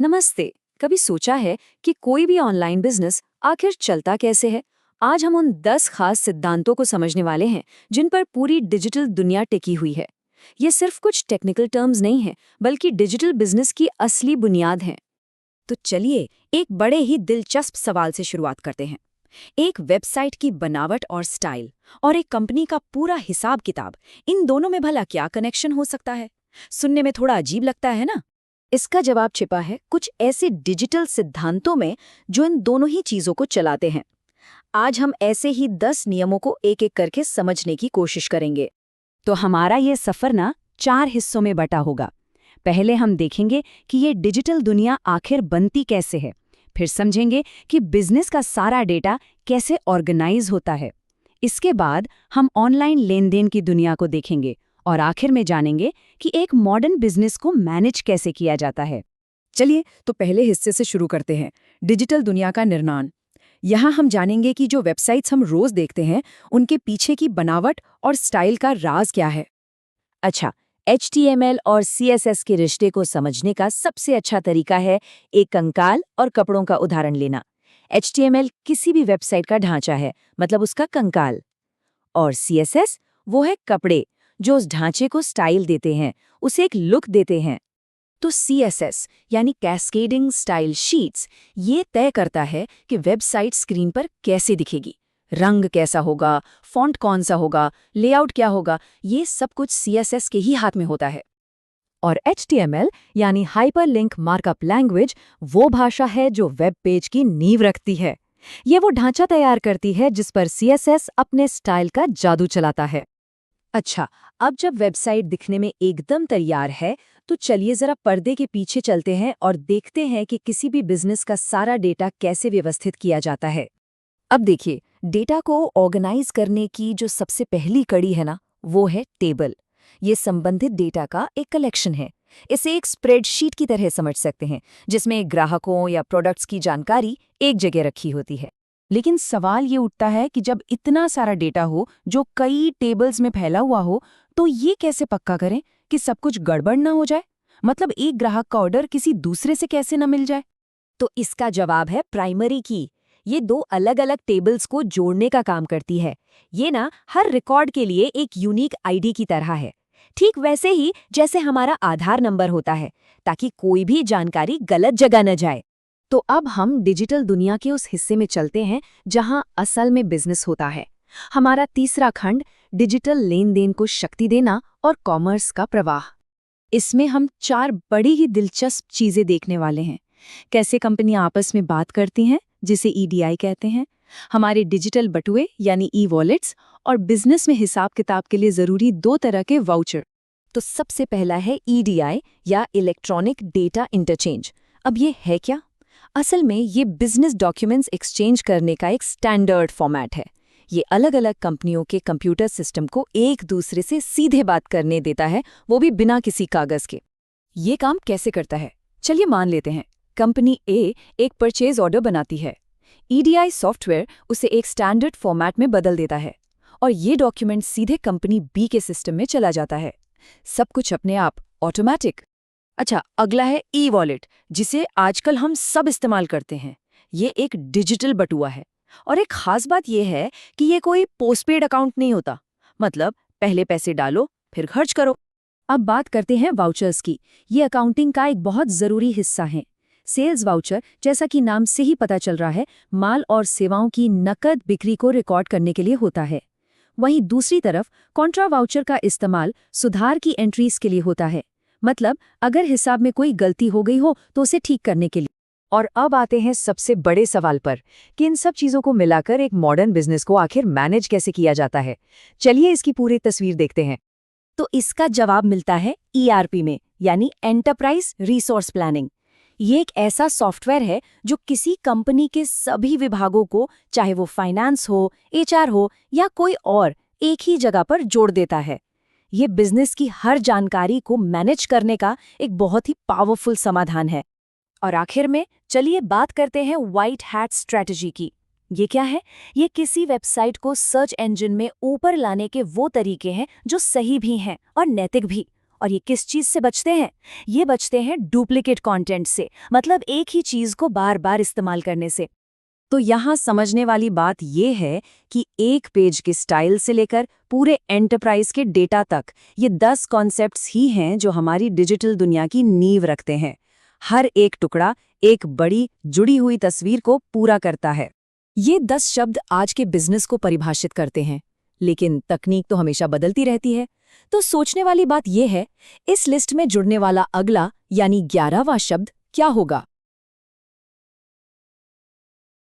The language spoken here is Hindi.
नमस्ते। कभी सोचा है कि कोई भी ऑनलाइन बिजनेस आखिर चलता कैसे है? आज हम उन 10 खास सिद्धांतों को समझने वाले हैं जिन पर पूरी डिजिटल दुनिया टिकी हुई है। ये सिर्फ कुछ टेक्निकल टर्म्स नहीं हैं, बल्कि डिजिटल बिजनेस की असली बुनियाद हैं। तो चलिए एक बड़े ही दिलचस्प सवाल से शुरुआत करते हैं। एक वेबसाइट की बनावट और स्टाइल और एक कंपनी का पूरा हिसाब किताब, इन दोनों में भला क्या कनेक्शन हो सकता है? सुनने में थोड़ा अजीब लगता है ना? इसका जवाब छिपा है कुछ ऐसे डिजिटल सिद्धांतों में जो इन दोनों ही चीजों को चलाते हैं। आज हम ऐसे ही 10 नियमों को एक-एक करके समझने की कोशिश करेंगे। तो हमारा ये सफर ना 4 हिस्सों में बटा होगा। पहले हम देखेंगे कि ये डिजिटल दुनिया आखिर बनती कैसे है। फिर समझेंगे कि बिजनेस का सारा डेटा कैसे ऑर्गेनाइज होता है। इसके बाद हम ऑनलाइन लेन-देन की दुनिया को देखेंगे और आखिर में जानेंगे कि एक मॉडर्न बिजनेस को मैनेज कैसे किया जाता है। चलिए तो पहले हिस्से से शुरू करते हैं, डिजिटल दुनिया का निर्माण। यहाँ हम जानेंगे कि जो वेबसाइट्स हम रोज देखते हैं उनके पीछे की बनावट और स्टाइल का राज क्या है। अच्छा, HTML और CSS के रिश्ते को समझने का सबसे अच्छा तरीका है एक कंकाल और कपड़ों का उदाहरण लेना। HTML किसी भी वेबसाइट का ढांचा है, मतलब उसका कंकाल। और CSS वो है कपड़े, जो उस ढांचे को स्टाइल देते हैं, उसे एक लुक देते हैं। तो CSS यानी कैस्केडिंग स्टाइल शीट्स ये तय करता है कि वेबसाइट स्क्रीन पर कैसे दिखेगी, रंग कैसा होगा, फॉन्ट कौन सा होगा, लेआउट क्या होगा, ये सब कुछ CSS के ही हाथ में होता है। और HTML यानी हाइपरलिंक मार्कअप लैंग्वेज वो भाषा है जो वेब पेज की नींव रखती है। ये वो ढांचा तैयार करती है जिस पर CSS अपने स्टाइल का जादू चलाता है। अच्छा, अब जब वेबसाइट दिखने में एकदम तैयार है, तो चलिए जरा पर्दे के पीछे चलते हैं और देखते हैं कि किसी भी बिजनेस का सारा डेटा कैसे व्यवस्थित किया जाता है। अब देखिए, डेटा को ऑर्गेनाइज करने की जो सबसे पहली कड़ी है ना, वो है टेबल। ये संबंधित डेटा का एक कलेक्शन है। इसे एक स्प्रेडशीट की तरह समझ सकते हैं, जिसमें ग्राहकों या प्रोडक्ट्स की जानकारी एक जगह रखी होती है। लेकिन सवाल ये उठता है कि जब इतना सारा डेटा हो जो कई टेबल्स में फैला हुआ हो, तो ये कैसे पक्का करें कि सब कुछ गड़बड़ ना हो जाए? मतलब एक ग्राहक का ऑर्डर किसी दूसरे से कैसे न मिल जाए? तो इसका जवाब है प्राइमरी की। ये दो अलग-अलग टेबल्स को जोड़ने का काम करती है। ये ना हर रिकॉर्ड के लिए एक यूनिक आईडी की तरह है। ठीक वैसे ही जैसे हमारा आधार नंबर होता है, ताकि कोई भी जानकारी गलत जगह न जाए। तो अब हम डिजिटल दुनिया के उस हिस्से में चलते हैं जहां असल में बिजनेस होता है। हमारा तीसरा खंड डिजिटल लेन-देन को शक्ति देना और कॉमर्स का प्रवाह। इसमें हम 4 बड़ी ही दिलचस्प चीजें देखने वाले हैं। कैसे कंपनियां आपस में बात करती हैं, जिसे EDI कहते हैं, हमारे डिजिटल बटुए यानी ई-वॉलेट्स, और बिजनेस में हिसाब किताब के लिए जरूरी 2 तरह के वाउचर। तो सबसे पहला है EDI या इलेक्ट्रॉनिक डेटा इंटरचेंज। अब ये है क्या? असल में ये बिजनेस डॉक्यूमेंट्स एक्सचेंज करने का एक स्टैंडर्ड फॉर्मेट है। ये अलग-अलग कंपनियों के कंप्यूटर सिस्टम को एक दूसरे से सीधे बात करने देता है, वो भी बिना किसी कागज के। ये काम कैसे करता है? चलिए मान लेते हैं, कंपनी A एक परचेज ऑर्डर बनाती है। EDI सॉफ्टवेयर उसे एक स्टैंडर्ड फॉर्मेट में बदल देता है और ये डॉक्यूमेंट सीधे कंपनी B के सिस्टम में चला जाता है। सब कुछ अपने आप, ऑटोमैटिक। अच्छा, अगला है ई-वॉलेट, जिसे आजकल हम सब इस्तेमाल करते हैं। ये एक डिजिटल बटुआ है और एक खास बात यह है कि ये कोई पोस्टपेड अकाउंट नहीं होता। मतलब पहले पैसे डालो फिर खर्च करो। अब बात करते हैं वाउचर्स की। ये अकाउंटिंग का एक बहुत जरूरी हिस्सा है। सेल्स वाउचर, जैसा कि नाम से ही पता चल रहा है, माल और सेवाओं की नकद बिक्री को रिकॉर्ड करने के लिए होता है। वहीं दूसरी तरफ कॉन्ट्रा वाउचर का इस्तेमाल सुधार की एंट्रीज के लिए होता है। मतलब अगर हिसाब में कोई गलती हो गई हो तो उसे ठीक करने के लिए। और अब आते हैं सबसे बड़े सवाल पर कि इन सब चीजों को मिलाकर एक मॉडर्न बिजनेस को आखिर मैनेज कैसे किया जाता है। चलिए इसकी पूरी तस्वीर देखते हैं। तो इसका जवाब मिलता है ERP में, यानी एंटरप्राइज रिसोर्स प्लानिंग। ये एक ऐसा सॉफ्टवेयर है जो किसी कंपनी के सभी विभागों को, चाहे वो फाइनेंस हो, HR हो या कोई और, एक ही जगह पर जोड़ देता है। ये बिजनेस की हर जानकारी को मैनेज करने का एक बहुत ही पावरफुल समाधान है। और आखिर में चलिए बात करते हैं व्हाइट हैट स्ट्रेटजी की। ये क्या है? ये किसी वेबसाइट को सर्च इंजन में ऊपर लाने के वो तरीके हैं जो सही भी हैं और नैतिक भी, और ये किस चीज से बचते हैं? ये बचते हैं डुप्लीकेट कंटेंट से, मतलब एक ही चीज को बार बार इस्तेमाल करने से। तो यहाँ समझने वाली बात ये है कि एक पेज के स्टाइल से लेकर पूरे एंटरप्राइज के डेटा तक ये 10 कॉन्सेप्ट्स ही हैं जो हमारी डिजिटल दुनिया की नींव रखते हैं। हर एक टुकड़ा एक बड़ी जुड़ी हुई तस्वीर को पूरा करता है। ये 10 शब्द आज के बिजनेस को परिभाषित करते हैं, लेकिन तकनीक तो हमेशा बदलती रहती है। तो सोचने वाली बात यह है, इस लिस्ट में जुड़ने वाला अगला यानी 11वां शब्द क्या होगा?